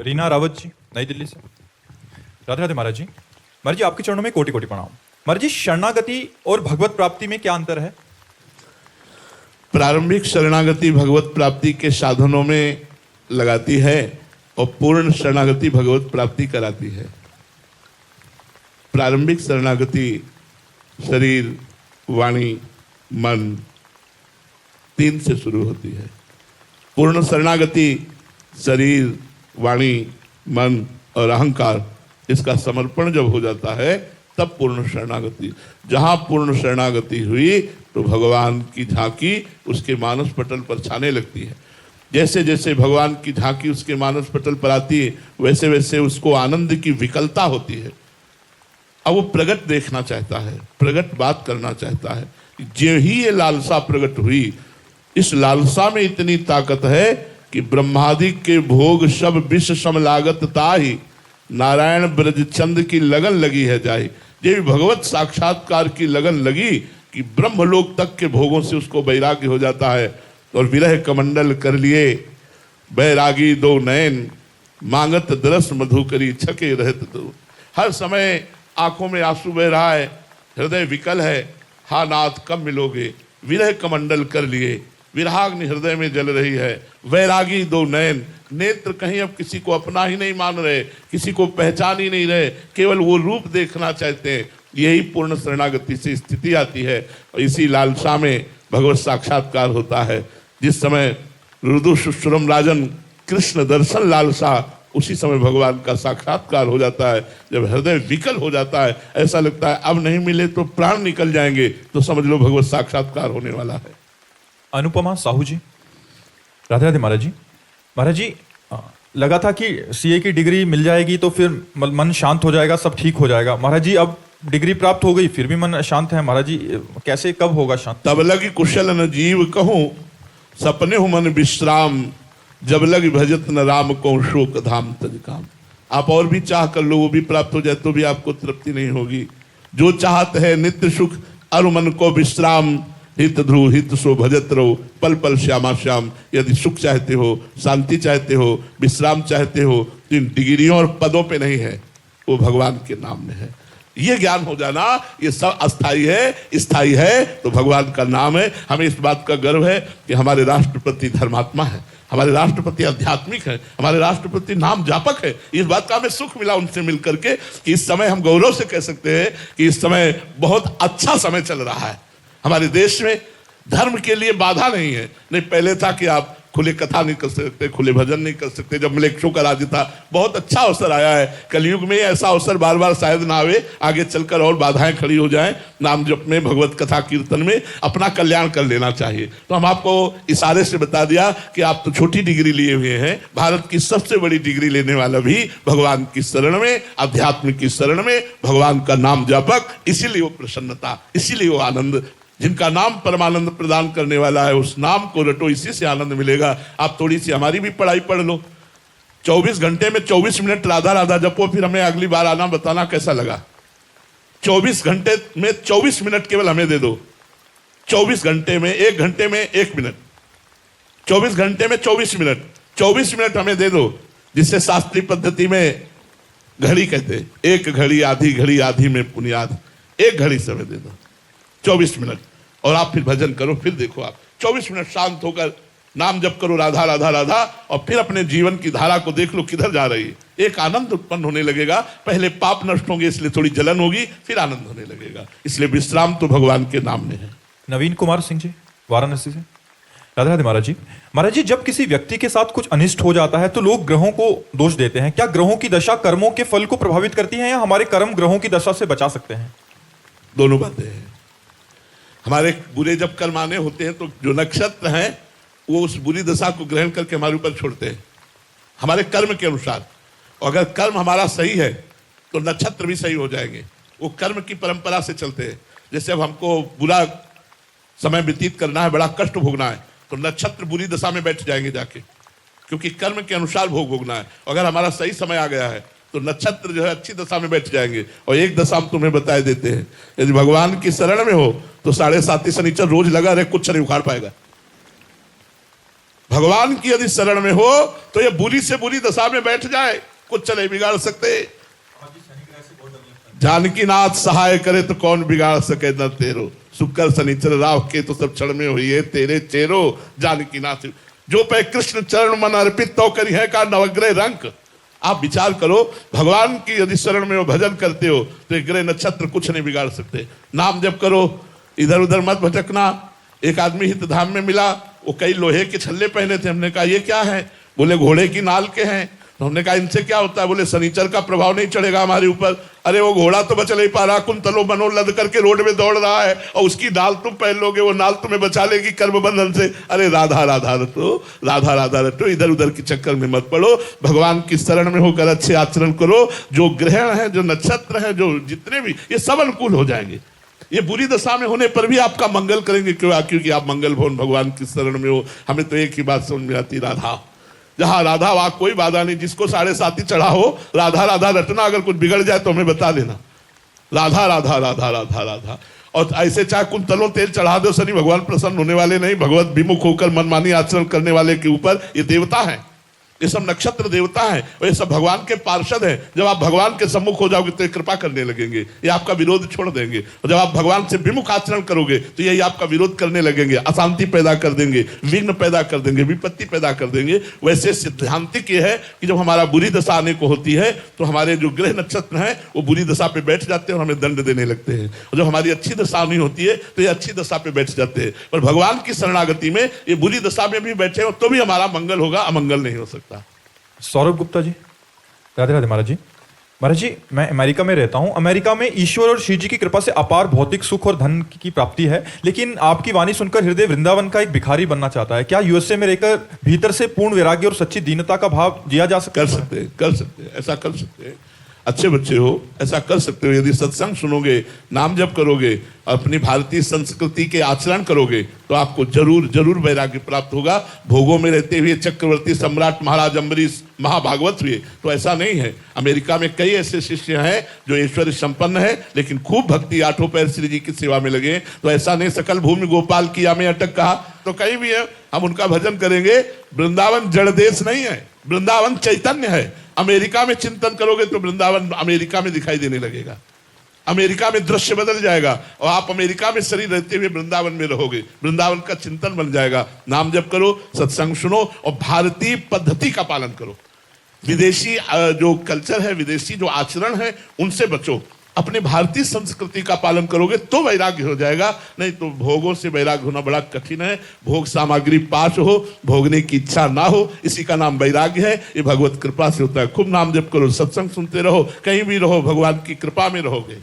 रीना रावत जी, नई दिल्ली से। राधे राधे महाराज जी। महाराज जी, आपके चरणों में कोटि कोटि प्रणाम। महाराज जी, शरणागति और भगवत प्राप्ति में क्या अंतर है? प्रारंभिक शरणागति भगवत प्राप्ति के साधनों में लगाती है और पूर्ण शरणागति भगवत प्राप्ति कराती है। प्रारंभिक शरणागति शरीर, वाणी, मन 3 से शुरू होती है। पूर्ण शरणागति शरीर, वाणी, मन और अहंकार, इसका समर्पण जब हो जाता है तब पूर्ण शरणागति। जहां पूर्ण शरणागति हुई तो भगवान की झांकी उसके मानस पटल पर छाने लगती है। जैसे जैसे भगवान की झांकी उसके मानस पटल पर आती है वैसे वैसे उसको आनंद की विकलता होती है। अब वो प्रगट देखना चाहता है, प्रगट बात करना चाहता है। जो ही ये लालसा प्रकट हुई, इस लालसा में इतनी ताकत है कि ब्रह्मादि के भोग सब विष सम लागत ताहि, नारायण ब्रज चंद की लगन लगी है जाहि। ये भगवत साक्षात्कार की लगन लगी कि ब्रह्मलोक तक के भोगों से उसको वैराग्य हो जाता है। और विरह कमंडल कर लिए बैरागी दो नयन, मांगत दरस मधुकरी छके रहत दो। हर समय आंखों में आंसू बह रहा है, हृदय विकल है, हा नाथ कब मिलोगे। विरह कमंडल कर लिए, विराग्नि हृदय में जल रही है। वैरागी दो नयन, नेत्र कहीं अब किसी को अपना ही नहीं मान रहे, किसी को पहचान ही नहीं रहे, केवल वो रूप देखना चाहते हैं। यही पूर्ण शरणागति से स्थिति आती है और इसी लालसा में भगवत साक्षात्कार होता है। जिस समय रुदु सुश्रम राजन कृष्ण दर्शन लालसा, उसी समय भगवान का साक्षात्कार हो जाता है। जब हृदय विकल हो जाता है, ऐसा लगता है अब नहीं मिले तो प्राण निकल जाएंगे, तो समझ लो भगवत साक्षात्कार होने वाला है। अनुपमा साहू जी, राधे राधे महाराज जी। महाराज जी, लगा था कि सीए की डिग्री मिल जाएगी तो फिर मन शांत हो जाएगा, सब ठीक हो जाएगा। महाराज जी, अब डिग्री प्राप्त हो गई फिर भी मन अशांत है। महाराज जी, कैसे, कब होगा शांत? तब लगी कुशल न जीव कहूँ, सपने हो मन विश्राम, जब लगी भजत न राम को शोक धाम तज काम। आप और भी चाह कर लो, वो भी प्राप्त हो जाए तो भी आपको तृप्ति नहीं होगी। जो चाहत है नित्य सुख, अरु मन को विश्राम, हित ध्रुव हित सो भजत रहो, पल पल श्यामा श्याम। यदि सुख चाहते हो, शांति चाहते हो, विश्राम चाहते हो, तो इन डिग्रियों और पदों पे नहीं है, वो भगवान के नाम में है। ये ज्ञान हो जाना, ये सब अस्थाई है, स्थायी है तो भगवान का नाम है। हमें इस बात का गर्व है कि हमारे राष्ट्रपति धर्मात्मा है, हमारे राष्ट्रपति आध्यात्मिक है, हमारे राष्ट्रपति नाम जापक है। इस बात का हमें सुख मिला उनसे मिलकर के कि इस समय हम गौरव से कह सकते हैं कि इस समय बहुत अच्छा समय चल रहा है। हमारे देश में धर्म के लिए बाधा नहीं है। नहीं, पहले था कि आप खुले कथा नहीं कर सकते, खुले भजन नहीं कर सकते, जब मलेच्छों का राज्य था। बहुत अच्छा अवसर आया है, कलयुग में ऐसा अवसर बार बार शायद ना आवे, आगे चलकर और बाधाएं खड़ी हो जाएं। नाम जप में, भगवत कथा कीर्तन में अपना कल्याण कर लेना चाहिए। तो हम आपको इशारे से बता दिया कि आप तो छोटी डिग्री लिए हुए हैं, भारत की सबसे बड़ी डिग्री लेने वाला भी भगवान की शरण में, अध्यात्म की शरण में, भगवान का नाम जापक। इसीलिए वो प्रसन्नता, इसीलिए वो आनंद। जिनका नाम परमानंद प्रदान करने वाला है, उस नाम को रटो, इसी से आनंद मिलेगा। आप थोड़ी सी हमारी भी पढ़ाई पढ़ लो। 24 घंटे में 24 मिनट राधा राधा जपो, फिर हमें अगली बार आना बताना कैसा लगा। 24 घंटे में 24 मिनट केवल हमें दे दो। 24 घंटे में 1 घंटे में 1 मिनट, 24 घंटे में 24 मिनट, 24 मिनट हमें दे दो, जिससे शास्त्रीय पद्धति में घड़ी कहते, एक घड़ी आधी में पुनियाद। 1 घड़ी समय दे दो, 24 मिनट, और आप फिर भजन करो। फिर देखो आप 24 मिनट शांत होकर नाम जप करो, राधा राधा राधा, और फिर अपने जीवन की धारा को देख लो किधर जा रही है। एक आनंद उत्पन्न होने लगेगा। पहले पाप नष्ट होंगे इसलिए थोड़ी जलन होगी, फिर आनंद होने लगेगा। इसलिए विश्राम तो भगवान के नाम में है। नवीन कुमार सिंह जी, वाराणसी से। राधे राधे महाराज जी। महाराज जी, जब किसी व्यक्ति के साथ कुछ अनिष्ट हो जाता है तो लोग ग्रहों को दोष देते हैं। क्या ग्रहों की दशा कर्मों के फल को प्रभावित करती है, या हमारे कर्म ग्रहों की दशा से बचा सकते हैं? दोनों बातें हैं। हमारे बुरे जब कर्म आने होते हैं तो जो नक्षत्र हैं वो उस बुरी दशा को ग्रहण करके हमारे ऊपर छोड़ते हैं, हमारे कर्म के अनुसार। और अगर कर्म हमारा सही है तो नक्षत्र भी सही हो जाएंगे। वो कर्म की परंपरा से चलते हैं। जैसे अब हमको बुरा समय व्यतीत करना है, बड़ा कष्ट भोगना है, तो नक्षत्र बुरी दशा में बैठ जाएंगे जाके, क्योंकि कर्म के अनुसार भोग भोगना है। अगर हमारा सही समय आ गया है तो नक्षत्र जो है अच्छी दशा में बैठ जाएंगे। और एक दशा हम तुम्हें बताए देते हैं, यदि भगवान की शरण में हो तो 7.5 शनिचर रोज लगा रहे, कुछ नहीं उखाड़ पाएगा। भगवान की यदि शरण में हो तो ये बुरी से बुरी दशा में बैठ जाए, कुछ चले बिगाड़ सकते। जानकी नाथ सहाय करे तो कौन बिगाड़ सके न तेरो, शुक्र शनिचर राव के तो सब क्षण में हुई है तेरे चेरो। जानकी नाथ जो पे कृष्ण चरण मन अर्पित तो करी है का नवग्रह रंक। आप विचार करो, भगवान की यदि शरण में हो, भजन करते हो तो ग्रह नक्षत्र कुछ नहीं बिगाड़ सकते। नाम जप करो, इधर उधर मत भटकना। एक आदमी हित धाम में मिला, वो कई लोहे के छल्ले पहने थे। हमने कहा ये क्या है? बोले घोड़े की नाल के हैं। तो हमने कहा इनसे क्या होता है? बोले शनिचर का प्रभाव नहीं चढ़ेगा हमारे ऊपर। अरे वो घोड़ा तो बच नहीं पा रहा, कुंतलो मनो लद करके रोड में दौड़ रहा है, और उसकी नाल तुम पहन लोगे, वो नाल तुम्हें बचा लेगी कर्म बंधन से। अरे राधा राधा रटो, राधा राधा रटो, इधर उधर के चक्कर में मत पड़ो, भगवान की शरण में होकर अच्छे आचरण करो। जो ग्रहण है, जो नक्षत्र है, जो जितने भी, ये सब अनुकूल हो जाएंगे। ये बुरी दशा में होने पर भी आपका मंगल करेंगे। क्योंकि आप मंगल भवन भगवान की शरण में हो। हमें तो एक ही बात समझ में आती, राधा। जहां राधा वहां कोई बाधा नहीं। जिसको 7.5 चढ़ा हो, राधा राधा रटना। अगर कुछ बिगड़ जाए तो हमें बता देना। राधा राधा राधा राधा राधा। और ऐसे चाहे कुंतलों तेल चढ़ा दो, शनि भगवान प्रसन्न होने वाले नहीं। भगवत विमुख होकर मनमानी आचरण करने वाले के ऊपर ये देवता है, ये सब नक्षत्र देवता हैं, और ये सब भगवान के पार्षद हैं। जब आप भगवान के सम्मुख हो जाओगे तो ये कृपा करने लगेंगे, ये आपका विरोध छोड़ देंगे। और जब आप भगवान से विमुख आचरण करोगे तो ये आपका विरोध करने लगेंगे, अशांति पैदा कर देंगे, विघ्न पैदा कर देंगे, विपत्ति पैदा कर देंगे। वैसे सिद्धांतिक ये है कि जब हमारा बुरी दशा आने को होती है तो हमारे जो ग्रह नक्षत्र हैं वो बुरी दशा पे बैठ जाते हैं और हमें दंड देने लगते हैं। और जब हमारी अच्छी दशा नहीं होती है तो ये अच्छी दशा पे बैठ जाते हैं। पर भगवान की शरणागति में ये बुरी दशा में भी बैठे हो तो भी हमारा मंगल होगा, अमंगल नहीं हो सकता। सौरभ गुप्ता जी, राधे राधे महाराज जी। महाराज जी, मैं अमेरिका में रहता हूँ। अमेरिका में ईश्वर और शिव जी की कृपा से अपार भौतिक सुख और धन की प्राप्ति है, लेकिन आपकी वाणी सुनकर हृदय वृंदावन का एक भिखारी बनना चाहता है। क्या यूएसए में रहकर भीतर से पूर्ण वैराग्य और सच्ची दीनता का भाव जिया जा सकता है? कर सकते, ऐसा कर सकते हैं। अच्छे बच्चे हो, ऐसा कर सकते हो। यदि सत्संग सुनोगे, नाम जप करोगे, अपनी भारतीय संस्कृति के आचरण करोगे तो आपको जरूर जरूर वैराग्य प्राप्त होगा। भोगों में रहते हुए चक्रवर्ती सम्राट महाराज अम्बरीश महाभागवत हुए तो ऐसा नहीं है। अमेरिका में कई ऐसे शिष्य हैं जो ऐश्वर्य संपन्न है, लेकिन खूब भक्ति, 8 पैर श्री जी की सेवा में लगे। तो ऐसा नहीं सकल भूमि गोपाल किया में अटक कहा, तो कहीं भी है हम उनका भजन करेंगे। वृंदावन जड़ देश नहीं है, वृंदावन चैतन्य है। अमेरिका में चिंतन करोगे तो वृंदावन अमेरिका में दिखाई देने लगेगा, अमेरिका में दृश्य बदल जाएगा और आप अमेरिका में शरीर रहते हुए वृंदावन में रहोगे। वृंदावन का चिंतन बन जाएगा। नाम जप करो, सत्संग सुनो और भारतीय पद्धति का पालन करो। विदेशी जो कल्चर है, विदेशी जो आचरण है, उनसे बचो। अपने भारतीय संस्कृति का पालन करोगे तो वैराग्य हो जाएगा, नहीं तो भोगों से वैराग्य होना बड़ा कठिन है। भोग सामग्री पास हो, भोगने की इच्छा ना हो, इसी का नाम वैराग्य है। ये भगवत कृपा से होता है। खूब नाम जप करो, सत्संग सुनते रहो, कहीं भी रहो, भगवान की कृपा में रहोगे।